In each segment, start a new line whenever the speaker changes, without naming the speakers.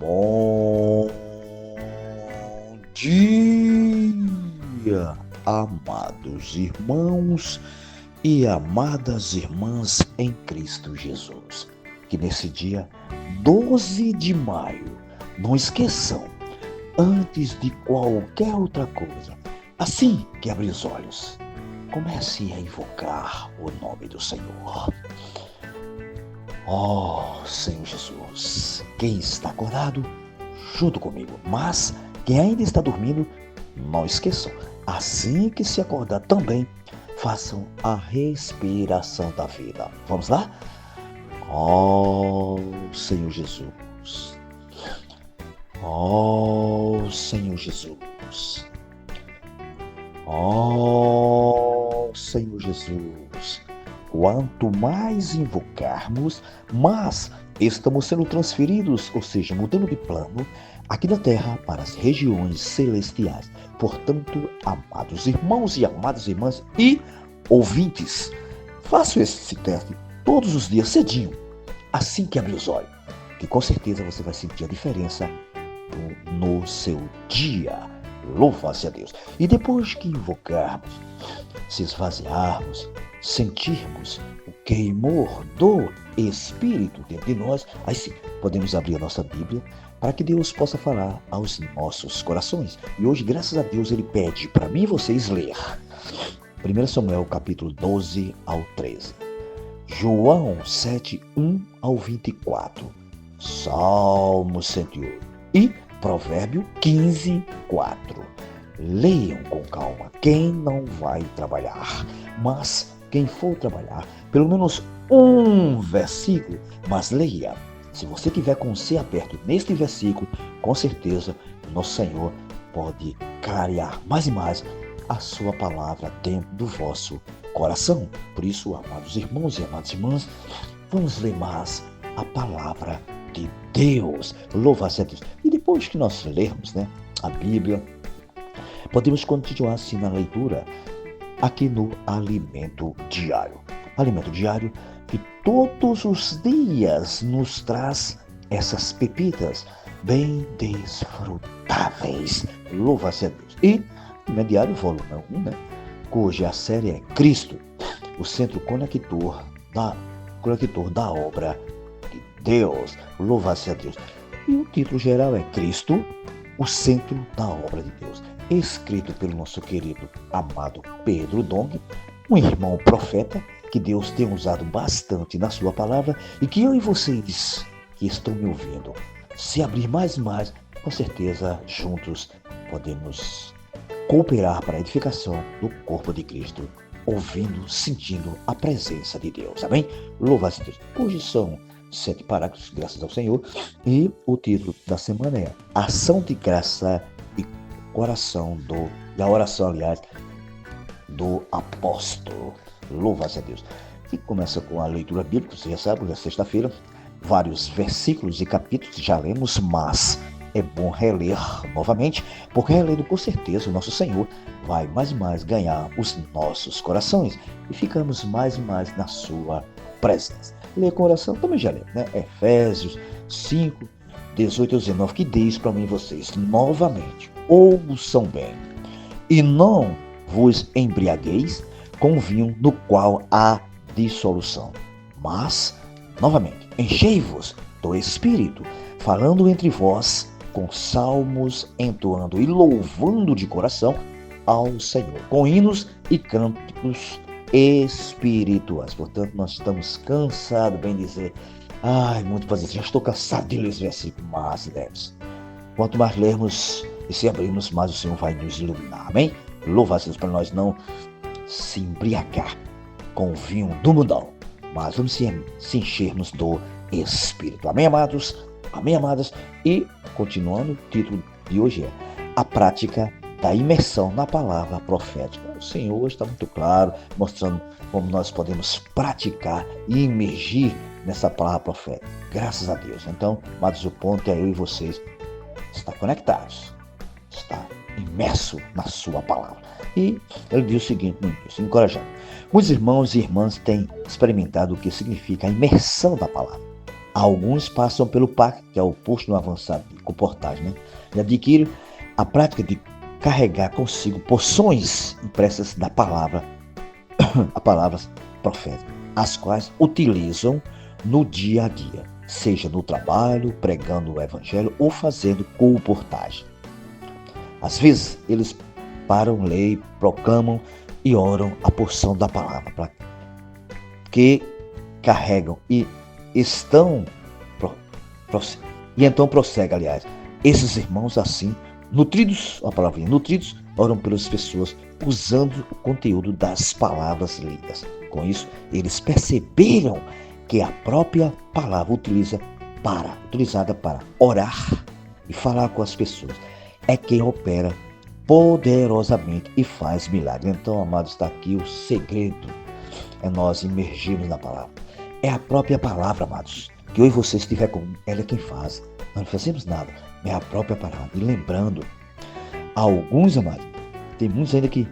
Bom dia, amados irmãos e amadas irmãs em Cristo Jesus. Que nesse dia 12 de maio, não esqueçam, antes de qualquer outra coisa, assim que abrir os olhos, comece a invocar o nome do Senhor. Oh, Senhor Jesus, quem está acordado, junto comigo, mas quem ainda está dormindo, não esqueçam, assim que se acordar também, façam a respiração da vida. Vamos lá? Oh, Senhor Jesus. Oh, Senhor Jesus. Oh, Senhor Jesus. Quanto mais invocarmos, mais estamos sendo transferidos, ou seja, mudando de plano, aqui da Terra para as regiões celestiais. Portanto, amados irmãos e amadas irmãs e ouvintes, façam esse teste todos os dias cedinho, assim que abrir os olhos, que com certeza você vai sentir a diferença no seu dia. Louva-se a Deus. E depois que invocarmos, se esvaziarmos, sentirmos o queimor do Espírito dentro de nós, aí sim, podemos abrir a nossa Bíblia para que Deus possa falar aos nossos corações. E hoje, graças a Deus, Ele pede para mim e vocês ler 1 Samuel capítulo 12 ao 13, João 7, 1 ao 24, Salmo 108 e Provérbio 15, 4. Leiam com calma quem não vai trabalhar, mas quem for trabalhar, pelo menos um versículo, mas leia. Se você tiver com o C aberto neste versículo, com certeza nosso Senhor pode clarear mais e mais a sua palavra dentro do vosso coração. Por isso, amados irmãos e amadas irmãs, vamos ler mais a palavra de Deus. Louva-se a Deus. E depois que nós lermos, a Bíblia, podemos continuar assim na leitura aqui no Alimento Diário. Alimento Diário que todos os dias nos traz essas pepitas bem desfrutáveis. Louva-se a Deus. E Alimento Diário, volume 1, cuja série é Cristo, o centro conector da obra de Deus. Louva-se a Deus. E o título geral é Cristo, o centro da obra de Deus, escrito pelo nosso querido, amado Pedro Dong, um irmão profeta que Deus tem usado bastante na sua palavra e que eu e vocês que estão me ouvindo, se abrir mais e mais, com certeza juntos podemos cooperar para a edificação do corpo de Cristo, ouvindo, sentindo a presença de Deus. Amém? Louvado seja Deus. Hoje são 7 parágrafos, graças ao Senhor, e o título da semana é Ação de Graça e Coração da oração, aliás, do apóstolo. Louva-se a Deus. E começa com a leitura bíblica, você já sabe, hoje é sexta-feira, vários versículos e capítulos já lemos, mas é bom reler novamente, porque relendo com certeza o nosso Senhor vai mais e mais ganhar os nossos corações e ficamos mais e mais na sua presença. Ler com oração também já leu, Efésios 5, 18 a 19, que diz para mim e vocês, novamente, ouçam bem, e não vos embriagueis com vinho no qual há dissolução, mas, novamente, enchei-vos do Espírito, falando entre vós com salmos, entoando e louvando de coração ao Senhor, com hinos e cânticos espirituais. Portanto, nós estamos cansados, bem dizer, muito prazer, já estou cansado de ler esse versículo, mas lemos. Quanto mais lermos e se abrirmos, mais o Senhor vai nos iluminar, amém? Louva-se Deus para nós não se embriagar com o vinho do mundão, mas vamos se enchermos do Espírito. Amém, amados? Amém, amadas? E, continuando, o título de hoje é A Prática da Imersão na Palavra Profética. O Senhor hoje está muito claro, mostrando como nós podemos praticar e imergir nessa palavra profética. Graças a Deus. Então, amados, o ponto é eu e vocês estar conectados, estar imerso na sua palavra. E ele diz o seguinte no início, encorajando. Muitos irmãos e irmãs têm experimentado o que significa a imersão da palavra. Alguns passam pelo PAC, que é o posto no avançado de com portagem, né? E adquire a prática de carregar consigo porções impressas da palavra, a palavras proféticas, as quais utilizam no dia a dia, seja no trabalho, pregando o evangelho ou fazendo colportagem. Às vezes, eles param, leem, proclamam e oram a porção da palavra que carregam e estão e então prossegue, aliás. Esses irmãos assim, nutridos, a palavrinha, nutridos, oram pelas pessoas usando o conteúdo das palavras lidas. Com isso, eles perceberam que a própria palavra utilizada para orar e falar com as pessoas é quem opera poderosamente e faz milagre. Então, amados, está aqui o segredo, é nós imergirmos na palavra. É a própria palavra, amados, que eu e você estiver com ela é quem faz. Nós não fazemos nada, é a própria palavra. E lembrando, alguns, amados, tem muitos ainda que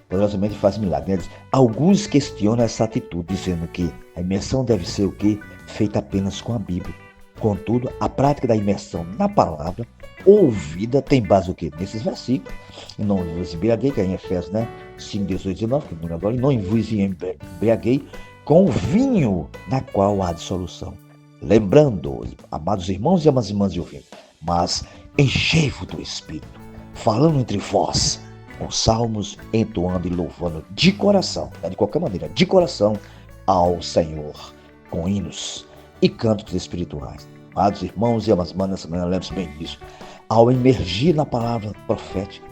poderosamente faz milagre, né? Alguns questionam essa atitude, dizendo que a imersão deve ser o quê? Feita apenas com a Bíblia. Contudo, a prática da imersão na palavra ouvida tem base o quê? Nesses versículos. E não vos embriaguei, que é em Efésios, né? 5, 18, 19, que eu agora, e não vos embriaguei com o vinho na qual há dissolução. Lembrando, amados irmãos e amadas irmãs de ouvir, mas enchei-vos do Espírito, falando entre vós, com salmos, entoando e louvando de coração, de qualquer maneira, de coração, ao Senhor, com hinos e cantos espirituais. Amados irmãos e amadas irmãs, nessa manhã lembre-se bem disso. Ao emergir na palavra profética,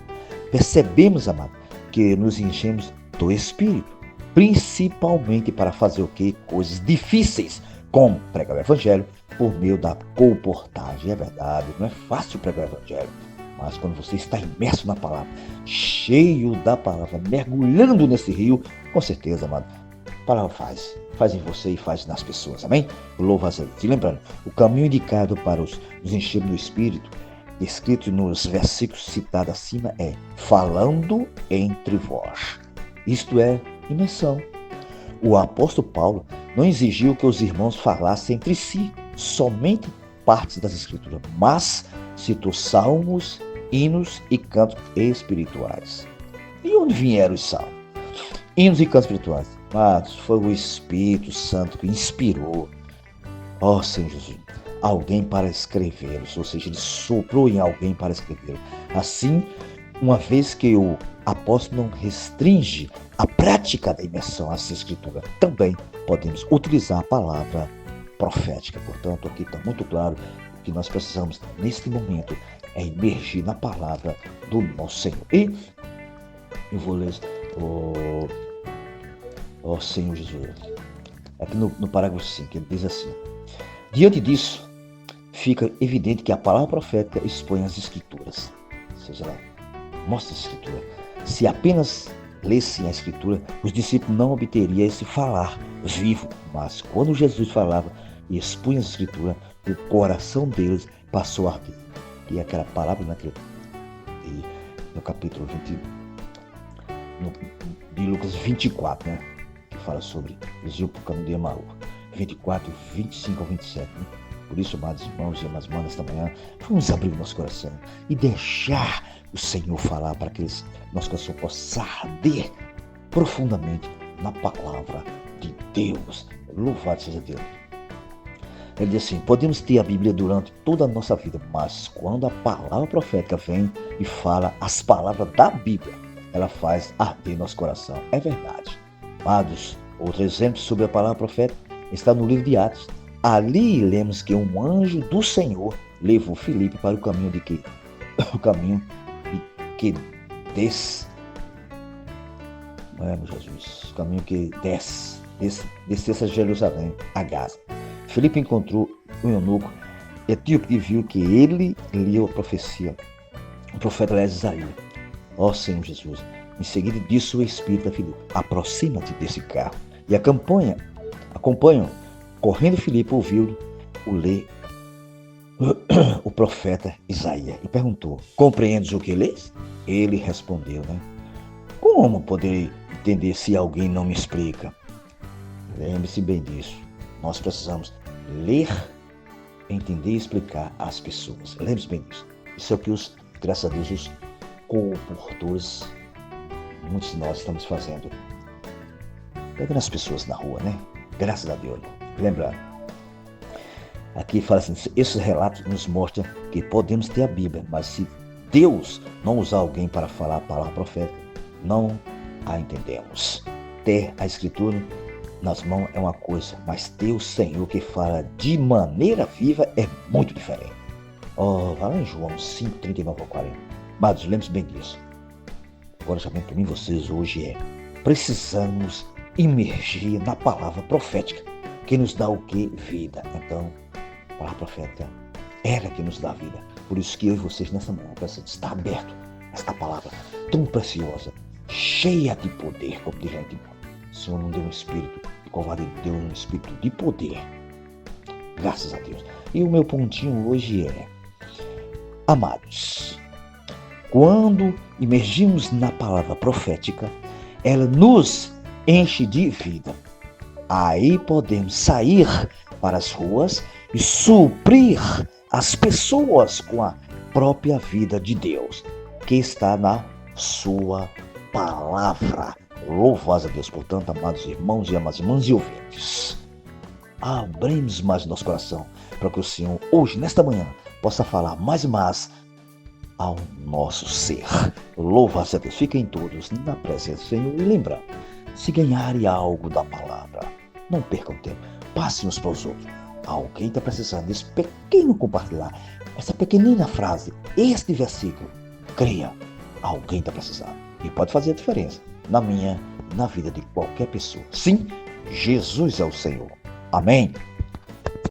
percebemos, amado, que nos enchemos do Espírito, principalmente para fazer o quê? Coisas difíceis, como pregar o Evangelho por meio da colportagem. É verdade, não é fácil pregar o Evangelho, mas quando você está imerso na palavra, cheio da palavra, mergulhando nesse rio, com certeza, amado, a palavra faz em você e faz nas pessoas, amém? Louva a Deus. E lembrando, o caminho indicado para nos enchermos do Espírito, escrito nos versículos citados acima, é falando entre vós. Isto é imersão. O apóstolo Paulo não exigiu que os irmãos falassem entre si somente partes das Escrituras, mas citou salmos, hinos e cantos espirituais. E onde vieram os salmos? Hinos e cantos espirituais. Mas foi o Espírito Santo que inspirou, ó Senhor Jesus, alguém para escrevê-los, ou seja, ele soprou em alguém para escrevê-los. Assim, uma vez que o apóstolo não restringe a prática da imersão às Escrituras, também podemos utilizar a palavra profética. Portanto, aqui está muito claro que nós precisamos, neste momento, é imergir na palavra do nosso Senhor. E eu vou ler ó Senhor Jesus, aqui no parágrafo 5, ele diz assim: diante disso, fica evidente que a palavra profética expõe as Escrituras, ou seja, ela mostra a Escritura. Se apenas lessem a Escritura, os discípulos não obteriam esse falar vivo, mas quando Jesus falava e expunha a Escritura, o coração deles passou a arder. E aquela palavra no capítulo 20, de Lucas 24, né? Que fala sobre eles iam para o caminho de Emaú. 24, 25 ao 27, né? Por isso, amados irmãos e amadas irmãs, nesta manhã, vamos abrir o nosso coração e deixar o Senhor falar para que nosso coração possa arder profundamente na palavra de Deus. Louvado seja Deus. Ele diz assim: podemos ter a Bíblia durante toda a nossa vida, mas quando a palavra profética vem e fala as palavras da Bíblia, ela faz arder nosso coração. É verdade. Amados, outro exemplo sobre a palavra profética está no livro de Atos. Ali lemos que um anjo do Senhor levou Filipe para o caminho de quê? O caminho de que desce. Meu Jesus, o caminho que descesse a Jerusalém, a Gaza. Filipe encontrou um eunuco etíope e viu que ele lia a profecia, o profeta Isaías. Ó Senhor Jesus, em seguida disse o Espírito a Filipe: aproxima-te desse carro e acompanham. Correndo, Filipe ouviu ler o profeta Isaías e perguntou: compreendes o que lês? Ele respondeu, né? Como poderei entender se alguém não me explica? Lembre-se bem disso. Nós precisamos ler entender e explicar às pessoas. Lembre-se bem disso. Isso é o que graças a Deus, os comportores, muitos de nós estamos fazendo. Pegando as pessoas na rua, né? Graças a Deus. Lembrando, aqui fala assim, esses relatos nos mostram que podemos ter a Bíblia, mas se Deus não usar alguém para falar a palavra profética, não a entendemos. Ter a Escritura nas mãos é uma coisa, mas ter o Senhor que fala de maneira viva é muito diferente. Vai lá em João 5, 39 ao 40. Mas lembre-se bem disso. Agora já vem para mim vocês hoje precisamos imergir na palavra profética, que nos dá o que? Vida. Então, a palavra profética era que nos dá vida. Por isso que eu e vocês nessa manhã precisamos estar aberto a esta palavra tão preciosa, cheia de poder, como diz a gente. O Senhor não deu um espírito de covardia, deu um espírito de poder. Graças a Deus. E o meu pontinho hoje amados, quando imergimos na palavra profética, ela nos enche de vida. Aí podemos sair para as ruas e suprir as pessoas com a própria vida de Deus, que está na sua palavra. Louvado a Deus, portanto, amados irmãos e amadas irmãs e ouvintes. Abrimos mais o nosso coração para que o Senhor, hoje, nesta manhã, possa falar mais e mais ao nosso ser. Louvado a Deus. Fiquem todos na presença do Senhor. E lembrando, se ganharem algo da palavra, não percam tempo. Passe uns para os outros. Alguém está precisando desse pequeno compartilhar, essa pequenina frase, este versículo. Creia, alguém está precisando. E pode fazer a diferença na minha, na vida de qualquer pessoa. Sim, Jesus é o Senhor. Amém.